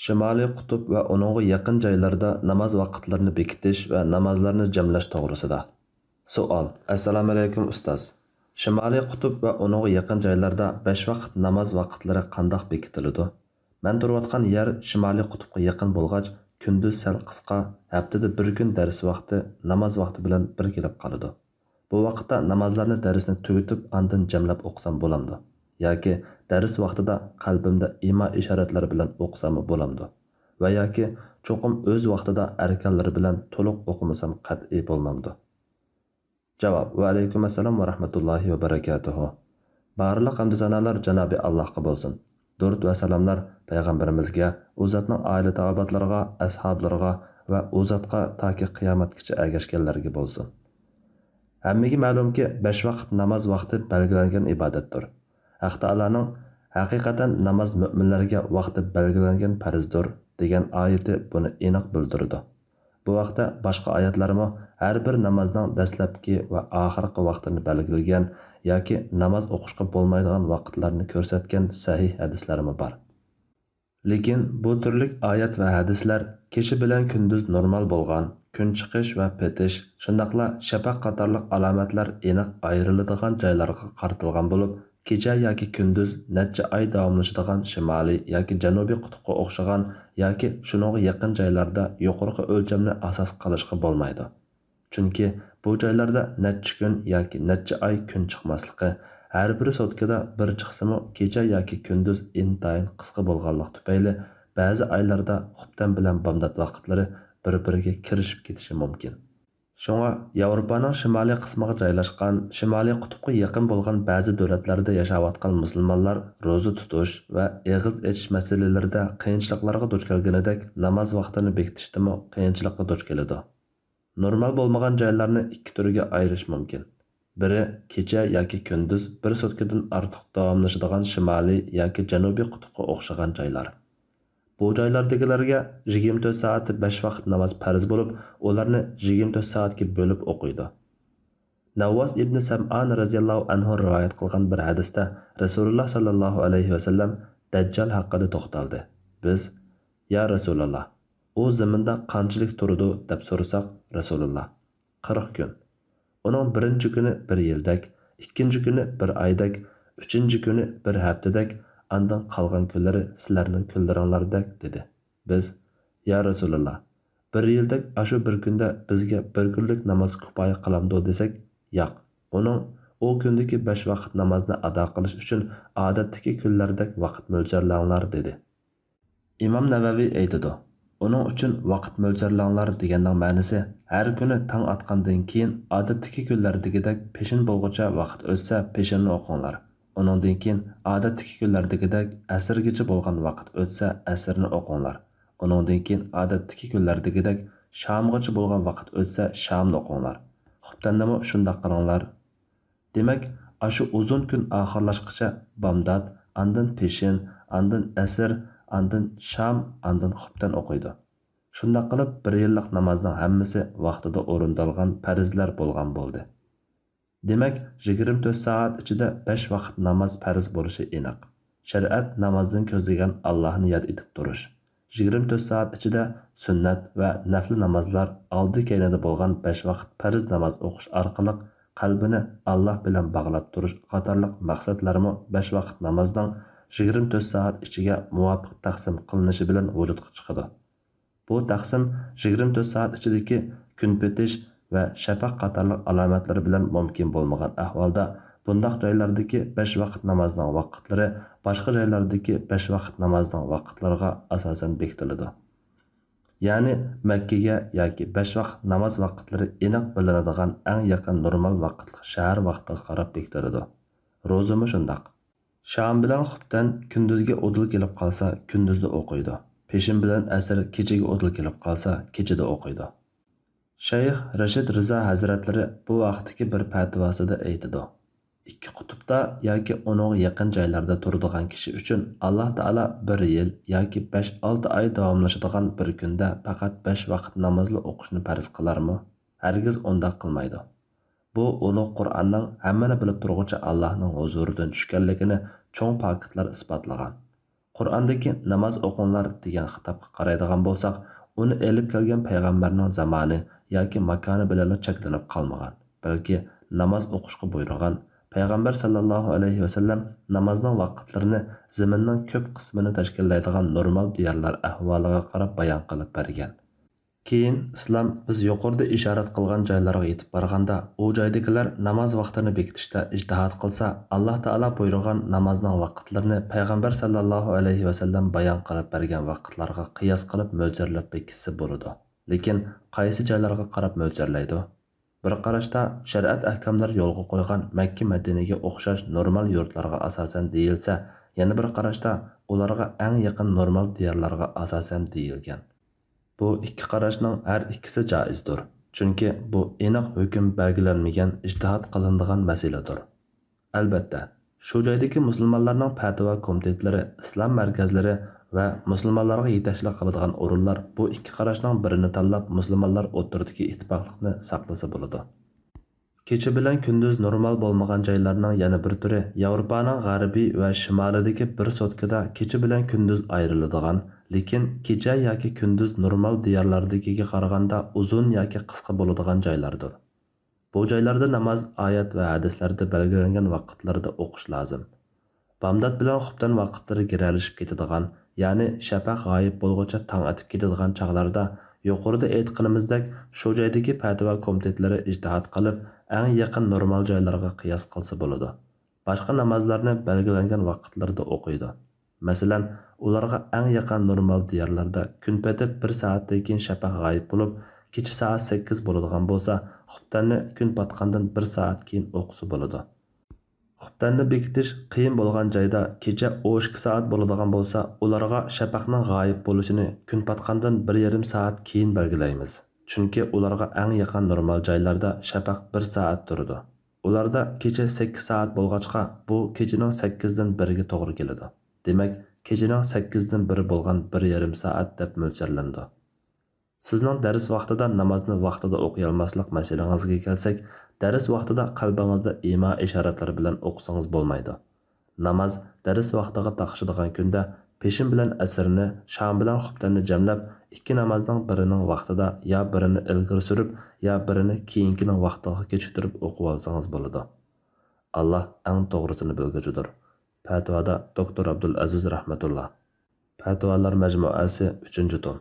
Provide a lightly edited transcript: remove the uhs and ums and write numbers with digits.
Shimoliy qutb va uningga yaqin joylarda namoz vaqtlarini bekitish va namozlarni jamlash to'g'risida. Savol. Assalomu alaykum ustoz. Shimoliy qutb va uningga yaqin joylarda 5 vaqt namoz vaqtlari qanday bekitiladi? Men turayotgan yer Shimoliy qutbga yaqin bo'lgach, kunduz sal qisqa, haftada bir kun dars vaqti, namoz vaqti bilan bir kelib qoladi. Bu vaqtda namozlarni darsni tugatib, andin jamlab o'qisam bo'lamdi. Yoki dars vaqtida qalbimda imo ishoratlari bilan o'qisam bo'lamdi. Va yoki cho'qim o'z vaqtida arkanlari bilan to'liq o'qimasam qat'iy bo'lmamdi. Javob. Va alaykum assalom va rahmatullohi va barakatuhu. Barliq hamd sanolar Janobi Allohga bo'lsin. Durud va salomlar payg'ambarimizga, u zotning oila taobatlariga, ashablariga va u zotga toki qiyomatgacha ergashganlarga bo'lsin. Hammaga ma'lumki, 5 vaqt namoz vaqti belgilangan ibodatdir. Haq Taoloning haqiqatan namoz mu'minlarga vaqti belgilangan farzdir degan oyati buni aniq bildirdi. Bu vaqtda boshqa oyatlarmi har bir namozning dastlabki va oxirgi vaqtini belgilagan yoki namoz o'qishga bo'lmaydigan vaqtlarni ko'rsatgan sahih hadislarmi bor. Lekin bu turli oyat va hadislar kecha bilan kunduz normal bo'lgan, kun chiqish va petish, shundaqla shafaq qatorliq alomatlar aniq ayriladigan joylarga qaratilgan bo'lib, kecha yoki kunduz necha oy davomlashadigan shimoliy yoki janubiy qutbga o'xshagan yoki shunga yaqin joylarda yuqorqi o'lchamni asos qilishga bo'lmaydi. Chunki bu joylarda necha kun yoki necha oy kun chiqmasligi, har bir sotkada bir chiqsimi kecha yoki kunduz intayin qisqa bo'lganlik tufayli ba'zi oylarda xubtan bilan bomdod vaqtlari bir-biriga kirishib ketishi mumkin. Shunga Yevropaning shimoliy qismiga joylashgan, shimoliy qutbga yaqin bo'lgan ba'zi davlatlarda yashayotgan musulmonlar ro'za tutish va eg'iz echish masalalarida qiyinchiliklarga duch kelganidek namoz vaqtini bekitishdimi qiyinchilikqa duch keladi. Normal bo'lmagan joylarni ikki turga ayirish mumkin. Biri kecha yoki kunduz bir sutkadan ortiq davomlashadigan shimoliy yoki janubiy qutbga o'xshagan joylar. Bu joylardagilarga 24 soat 5 vaqt namoz farz bo'lib, ularni 24 soatga bo'lib o'qiydi. Navvos ibn Sam'an radhiyallohu anhu rivoyat qilgan bir hadisda Rasululloh sallallohu alayhi va sallam Dajjal haqida to'xtaldi. Biz: "Ya Rasululloh, u zaminda qanchalik turdi?" deb so'rasak, Rasululloh: 40 kun. Uning birinchi kuni bir yildak, ikkinchi kuni bir oydak, uchinchi kuni bir haftadak, andan qolgan kunlari sizlarning kunlaringlardek dedi. Biz: "Ya Rasululloh, bir yildak ashu bir kunda bizga bir kunlik namoz kifoya qilamdi desak, yo'q. Uning o kundagi 5 vaqt namozni ado qilish uchun odatdagi kunlardek vaqt mo'ljallanlar dedi." Imom Navaviy aytadi: "Uning uchun vaqt mo'ljallanglar deganning ma'nosi har kuni tong otgandan keyin odatdagi kunlardagidek peshin bo'lguncha vaqt o'tsa peshinni o'qinglar. Uningdan keyin odatdagi kunlardagidek asrgacha bo'lgan vaqt o'tsa asrni o'qinglar. Uningdan keyin odatdagi kunlardagidek shamgacha bo'lgan vaqt o'tsa shamni o'qinglar. Xubtannimi shunday qilinglar." Demak, ashu uzun kun oxirlashgacha bomdod, andin peshin, andin asr, andin sham, andin xubtan o'qiydi. Shunday qilib bir yillik namozning hammasi vaqtida o'rindalgan farzlar bo'lgan bo'ldi. Demak, 24 soat ichida 5 vaqt namoz farz bo'lishi aniq. Shariat namozdan ko'zlagan Allohni yod etib turish. 24 soat ichida sunnat va nafl namozlar oldi keynida bo'lgan 5 vaqt farz namoz o'qish orqali qalbini Alloh bilan bog'lab turish qatorliq maqsadlarimi 5 vaqt namozdan 24 soat ichiga muvofiq taqsim qilinishi bilan vujudga chiqadi. Bu taqsim 24 soat ichidagi kun petish va shafaq qatorliq alomatlari bilan mumkin bo'lmagan ahvolda bundaq joylardagi 5 vaqt namozning vaqtlari boshqa joylardagi 5 vaqt namozning vaqtlariga asosan bekitiladi. Ya'ni Makkaga yoki 5 vaqt namoz vaqtlari aniq bilinadigan eng yaqin normal vaqtli shahar vaqtiga qarab bekitiladi. Ro'zami shundaq. Sham bilan xubtan kunduzga o'dil kelib qolsa, kunduzda o'qiydi. Peshin bilan asr kechaga o'dil kelib qolsa, kechada o'qiydi. Shayx Rashid Rizo hazratlari bu vaqtdagi bir fatvosida aytadi: "Ikki qutbda yoki uning yaqin joylarda turadigan kishi uchun Alloh taolo 1 yil yoki 5-6 oy davomlashadigan bir kunda faqat 5 vaqt namozni o'qishni farz qilarmi? Hargiz undaq qilmaydi. Bu ulug' Qur'onning hammani bilib turg'uchi Allohning huzuridan tushganligini cho'ng paketlar isbotlagan. Qur'ondagi namoz o'qinglar degan xitobga qaraydigan bo'lsak, uni elib kelgan payg'ambarning zamoni yoki makoni bilan cheklanib qolmagan, balki namoz o'qishga buyurgan. Payg'ambar sallallohu alayhi vasallam namozning vaqtlarini zaminning ko'p qismini tashkillaydigan normal diyorlar ahvoliga qarab bayon qilib bergan. Keyin islom biz yuqorida ishorat qilgan joylarga yetib borganda, u joydagilar namoz vaqtini bekitishda ijtihod qilsa, Alloh taolo buyurgan namozning vaqtlarini payg'ambar sallallohu alayhi vasallam bayon qilib bergan vaqtlarga qiyos qilib mo'ljarlab bekitsa bo'ladi. Lekin qaysi joylarga qarab mo'ljarlaydi? Bir qarashda shariat ahkomlar yo'lga qo'ygan Makka Madinaga o'xshash normal yurtlarga asosan deyilsa, yana bir qarashda ularga eng yaqin normal diyorlarga asosan deyilgan. Bu ikki qarashning har ikkisi joizdir. Chunki bu aniq hukm belgilanmagan ijtihod qilinadigan masaladir. Albatta, shu joydagi musulmonlarning fatvo komitetlari, islom markazlari va musulmonlarga yetakchilik qiladigan o'rinlar bu ikki qarashning birini tanlab musulmonlar o'rtasidagi ittifoqlikni saqlasa bo'ladi. Kecha bilan kunduz normal bo'lmagan joylarning yana bir turi Yevropaning g'arbiy va shimolidagi bir sotkada kecha bilan kunduz ayriladigan, lekin kecha yoki kunduz normal diyorlardagiga qaraganda uzun yoki qisqa bo'ladigan joylardir. Bu joylarda namoz oyat va hadislarda belgilangan vaqtlarda o'qish lozim. Bamdod bilan xubdan vaqtlari giralishib ketadigan, ya'ni shafaq g'oyib bo'lguncha tong atib ketadigan chog'larda yuqorida aytganimizdek shu joydagi fatvo komitetlari ijtihod qilib eng yaqin normal joylarga qiyos qilsa bo'ladi. Boshqa namozlarni belgilangan vaqtlarda o'qiydi. Masalan, ularga eng yaqin normal diyorlarda kun patib 1 soatdan keyin shafaq g'oyib bo'lib, kecha soat 8 bo'ladigan bo'lsa, xubtanni kun patgandan 1 soat keyin o'qisa bo'ladi. Xubtanni bekitish qiyin bo'lgan joyda kecha 12 soat bo'ladigan bo'lsa, ularga shafaqning g'oyib bo'lishini kun patgandan 1,5 soat keyin belgilaymiz. Chunki ularga eng yaqin normal joylarda shafaq 1 soat turadi. Ularda kecha 8 soat bo'lg'achqa bu kechining 8 dan 1 ga to'g'ri keladi. Demak, kechining 8 dan 1 bo'lgan 1,5 soat deb mo'ljallandi. Sizning dars vaqtida namozni vaqtida o'qiy olmaslik masalangizga kelsak, dars vaqtida qalbingizda imo ishoratlari bilan o'qisangiz bo'lmaydi. Namoz dars vaqtiga taqishadigan kunda peshin bilan asrni, sham bilan xubtanni jamlab, ikki namozning birining vaqtida yo birini ilgari surib, yo birini keyingining vaqtiga kechiktirib o'qib olsangiz bo'ladi. Alloh eng to'g'risini bilguchidir. Fatvoda Doktor Abdul Aziz rahmatulloh. Fatvolar majmuasi 3-tom.